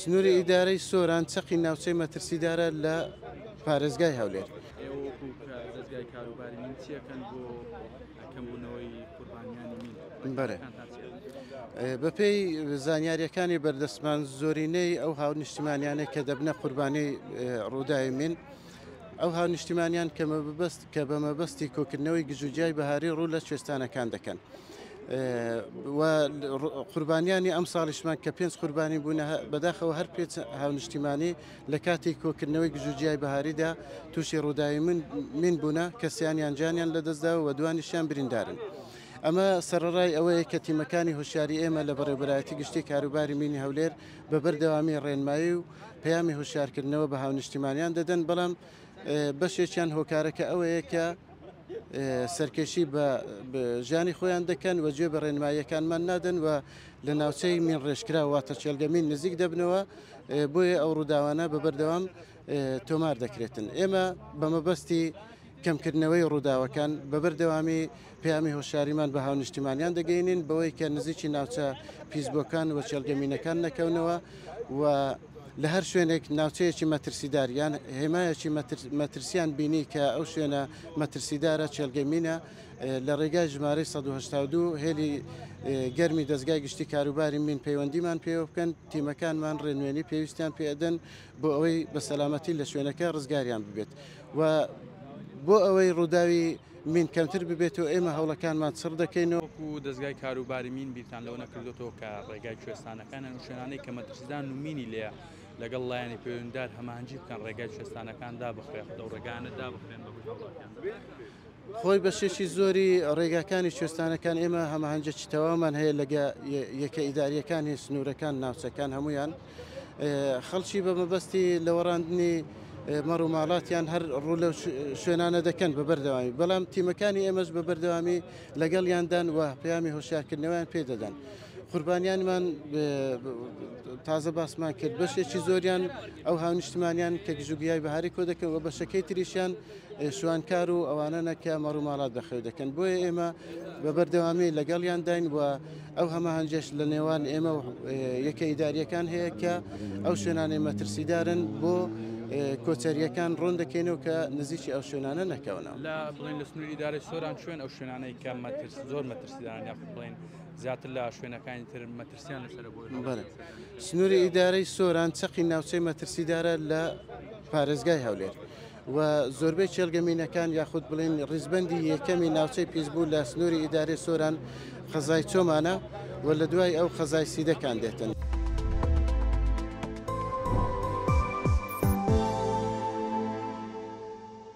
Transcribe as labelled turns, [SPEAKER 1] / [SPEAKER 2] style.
[SPEAKER 1] سنووری ئیدارەی سۆران چەقی ناوچەی مەترسیدارە لە پارێزگای هەولێر.
[SPEAKER 2] وەکو دەستگای کاروباری مین چیەکەن بۆ کەمبوونەوەی قوربانیانی مین؟
[SPEAKER 1] بەرێ بەپێی زانیاریەکانی بەردەستمان زۆرینەی ئەو هاونیشتیمانیانەی کە دەبنە قوربانەی ڕووداوی من، ئەو هاونیشتیمانیان کە بە مەبەستی کۆکردنەوەی گژوجیای بەهاری ڕوو لە کوێستانەکان دەکەن. و قوربانیانی ئەم ساڵیشمان کە 5 قوربانی بوون بەداخەوە هەر پێ هاونیشتیمانی لە کاتی کۆکردنەوەی گژوجیای بەهاریدا تووشی ڕووداوی من بوونە کە سییانیان جانیان لەدەستدا و دوانیشیان بریندارن. ئەمە سەرڕای ئەوەیە کە تیمەکانی هوشیاری ئێمە لە بەڕێوەبەرایەتی گشتی کاروباری مینی هەولێر بە بەردەوامی ڕێنمایی و پەیامی هوشیارکردنەوە بە هاونیشتیمانیان دەدەن، بەڵام بەشێکیان هۆکارەکە ئەوەیە کە سەرکێشی بە ژیانی خۆیان دەکەن و گوێ بە ڕێنماییەکانمان نادەن و لە ناوچەی مین ڕێژکرا واتە چێلگەمین نزیک دەبنەوە، بۆیە ئەو ڕووداوانە بە بەردەوام تۆمار دەکرێتن. ئێمە بە مەبەستی کەمکردنەوەی ڕووداوەکان بە بەردەوامی پەیامی هۆشیاریمان بە هاونیشتیمانیان دەگەینین بەوەی کە نزیکی ناوچە پیسبۆکان و چێلگەمینەکان نەکەونەوە و لە هەر شوێنێک ناوچەیەکی مەترسیداریان هێمایەکی مەترسیان بینی کە ئەو شوێنە مەترسیدارە چێلگەمینە لە ڕێگای ژمارەی 1970 هێلی گەرمی دەستگای گشتی کاروباری مین پەیوەندیمان پێوە بکەن، تیمەکانمان ڕێنوێنی پێویستیان پێدەن بۆ ئەوەی بە سەلامەتی لە شوێنەکە ڕزگاریان ببێت و بۆ ئەوەی ڕووداوی مین کەمتر ببێتەوە ئێمە هەوڵەکانمان سڕ دەکەینەوە.
[SPEAKER 2] وەکو دەستگای کاروباری مین بیرتان لەوە نەکردوەوە کە ڕێگای کوێستانەکانن و شوێنانەی کە مەترسیدان و مینی لێە لەگەڵ لایەنی پەیوەندیدار هەماهەنگی بکەن ڕێگای کوێستانەکان دابخرێت و ڕێگانە دابخرێن بە
[SPEAKER 1] خۆی بەشێکی زۆری ڕێگاکانی کوێستانەکان ئێمە هەماهەنگێکی تەواومان هەیە لەگە یەکە ئیداریەکانی سنوورەکان ناوچەکان هەمویان خەڵکی بە مەبەستی لە وەڕاندنی مەڕ و ماڵاتیان هەر ڕوو لە شوێنانە دەکەن بە بەردەوامی، بەڵام تیمەکانی ئێمەش بە بەردەوامی لەگەڵیاندان و پەیامی هۆشیارکردنەوەیان پێدەدەن. قوربانیانمان تازە باسمان کرد بەشێکی زۆریان ئەو هاونیشتیمانیان کە گژوگیای بەهاری کۆ دەکەن و بەشەکەی تریشیان شوانکار و ئەوانە کە مەڕ و ماڵات بەخێو دەکەن. بۆیە ئێمە بە بەردەوامی لەگەڵیان داین و ئەو هەماهەنگێش لە نێوان ئێمە و یەکە ئیداریەکان هەیە کە ئەو شوێنانەی مەترسیدارن بۆ کۆچەریەکان ڕۆن دەکەینەوە کە نزیکی ئەو شوێنانە نەکەونەوە.
[SPEAKER 2] لە بڵین لە سنووری ئیدارەی سۆران شوێن ئەو شوێنانەی کە زۆر مەترسیدارن یا بڵین زیاتر لە شوێنەکانی تر مەترسیان لەسەر
[SPEAKER 1] بۆ سنووری ئیدارەی سۆران چەقی ناوچەی مەترسیدارە لە پارێزگای هەولێر و زۆربەی چێلگەمینەکان یاخود بڵین ڕیزبەندی یەکەمی ناوچەی پیسبوو لە سنووری ئیدارەی سۆران خەزای چۆمانە و لە دوای ئەو خەزای سیدەکان دێتن.